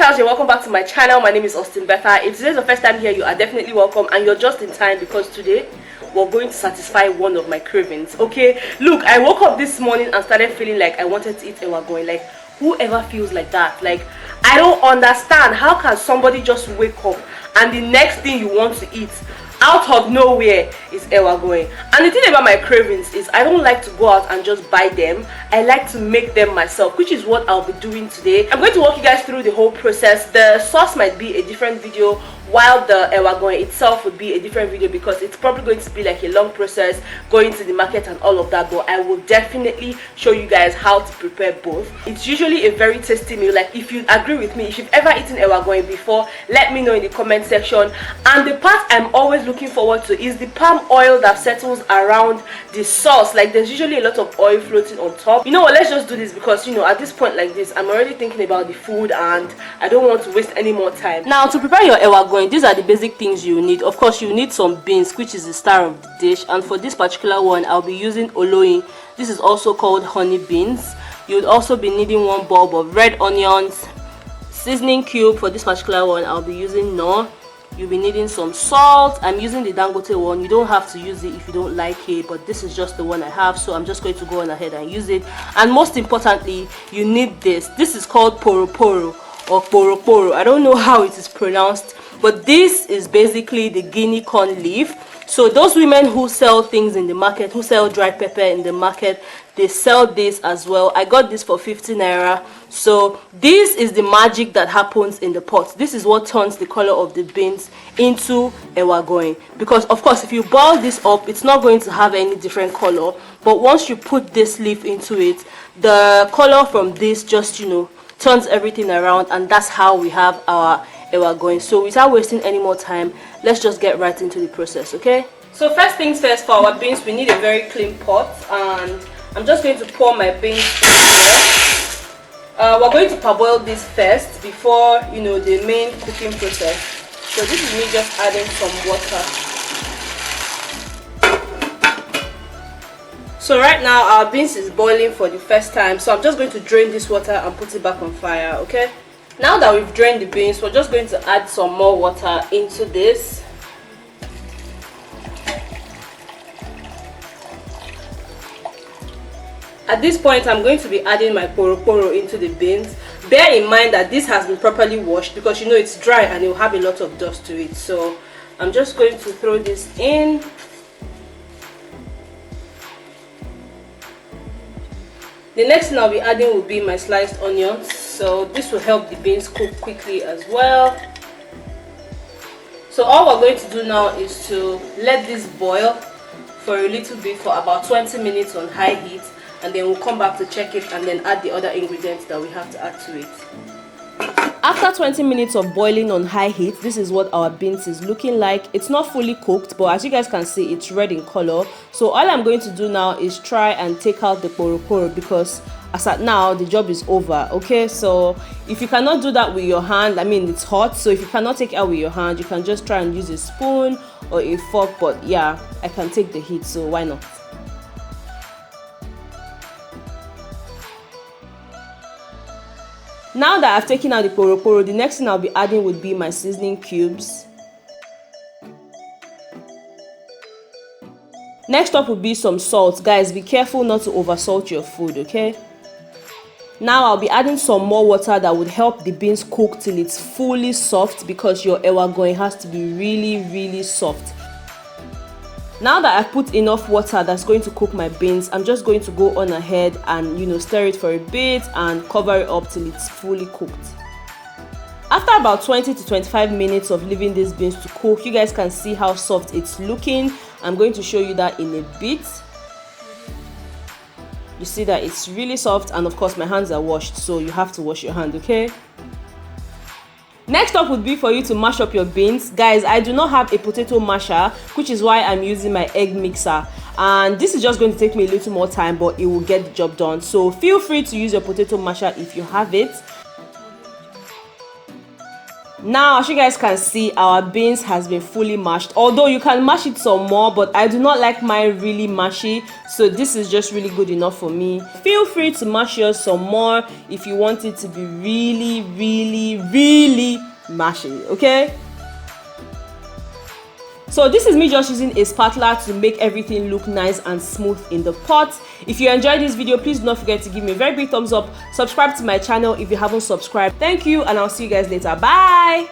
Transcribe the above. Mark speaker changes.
Speaker 1: Betha, and welcome back to my channel. My name is Betha. If today's the first time here, you are definitely welcome, and you're just in time because today we're going to satisfy one of my cravings. Okay, look, I woke up this morning and started feeling like I wanted to eat Ewa-Agoyin. Like, whoever feels like that, like, I don't understand. How can somebody just wake up and the next thing you want to eat out of nowhere is Ewa-Agoyin? And the thing about my cravings is I don't like to go out and just buy them. I like to make them myself, which is what I'll be doing today. I'm going to walk you guys through the whole process. The sauce might be a different video, while the Ewa-Agoyin itself would be a different video because it's probably going to be like a long process going to the market and all of that. But I will definitely show you guys how to prepare both. It's usually a very tasty meal. Like, if you agree with me, if you've ever eaten Ewa-Agoyin before, let me know in the comment section. And the part I'm always looking forward to is the palm oil that settles around the sauce. Like, there's usually a lot of oil floating on top. You know what, let's just do this because, you know, at this point like this, I'm already thinking about the food and I don't want to waste any more time. Now, to prepare your Ewa-Agoyin, these are the basic things you need. Of course, you need some beans, which is the star of the dish, and for this particular one I'll be using oloyin. This is also called honey beans. You would also be needing one bulb of red onions, seasoning cube. For this particular one I'll be using no. You'll be needing some salt. I'm using the Dangote one. You don't have to use it if you don't like it, but this is just the one I have, so I'm just going to go on ahead and use it. And most importantly, you need this. This is called poro poro or poro poro. I don't know how it is pronounced, but this is basically the guinea corn leaf. So those women who sell things in the market, who sell dried pepper in the market, they sell this as well. I got this for 50 naira. So this is the magic that happens in the pot. This is what turns the color of the beans into Ewa-Agoyin, because of course if you boil this up, it's not going to have any different color, but once you put this leaf into it, the color from this just, you know, turns everything around, and that's how we have our Ewa-Agoyin. So without wasting any more time, let's just get right into the process. Okay, so first things first, for our beans we need a very clean pot, and I'm just going to pour my beans in here. We're going to parboil this first before, you know, the main cooking process. So this is me just adding some water. So right now our beans is boiling for the first time, so I'm just going to drain this water and put it back on fire. Okay, now that we've drained the beans, we're just going to add some more water into this. At this point, I'm going to be adding my poro poro into the beans. Bear in mind that this has been properly washed because, you know, it's dry and it will have a lot of dust to it. So I'm just going to throw this in. The next thing I'll be adding will be my sliced onions. So this will help the beans cook quickly as well. So all we're going to do now is to let this boil for a little bit, for about 20 minutes on high heat, and then we'll come back to check it and then add the other ingredients that we have to add to it. After 20 minutes of boiling on high heat, this is what our beans is looking like. It's not fully cooked, but as you guys can see, it's red in color. So all I'm going to do now is try and take out the poro poro, because as at now the job is over. Okay, so if you cannot do that with your hand, I mean, it's hot, so if you cannot take it out with your hand, you can just try and use a spoon or a fork. But yeah, I can take the heat, so why not? Now that I've taken out the poro poro, the next thing I'll be adding would be my seasoning cubes. Next up would be some salt. Guys, be careful not to over salt your food, okay? Now I'll be adding some more water that would help the beans cook till it's fully soft, because your Ewa-Agoyin has to be really soft. Now that I've put enough water that's going to cook my beans, I'm just going to go on ahead and, you know, stir it for a bit and cover it up till it's fully cooked. After about 20 to 25 minutes of leaving these beans to cook, you guys can see how soft it's looking. I'm going to show you that in a bit. You see that it's really soft, and of course my hands are washed, so you have to wash your hand, okay? Next up would be for you to mash up your beans. Guys, I do not have a potato masher, which is why I'm using my egg mixer, and this is just going to take me a little more time, but it will get the job done. So feel free to use your potato masher if you have it. Now, as you guys can see, our beans has been fully mashed. Although you can mash it some more, but I do not like mine really mashy, so this is just really good enough for me. Feel free to mash yours some more if you want it to be really, really, really mashy, okay? So this is me just using a spatula to make everything look nice and smooth in the pot. If you enjoyed this video, please do not forget to give me a very big thumbs up. Subscribe to my channel if you haven't subscribed. Thank you, and I'll see you guys later. Bye!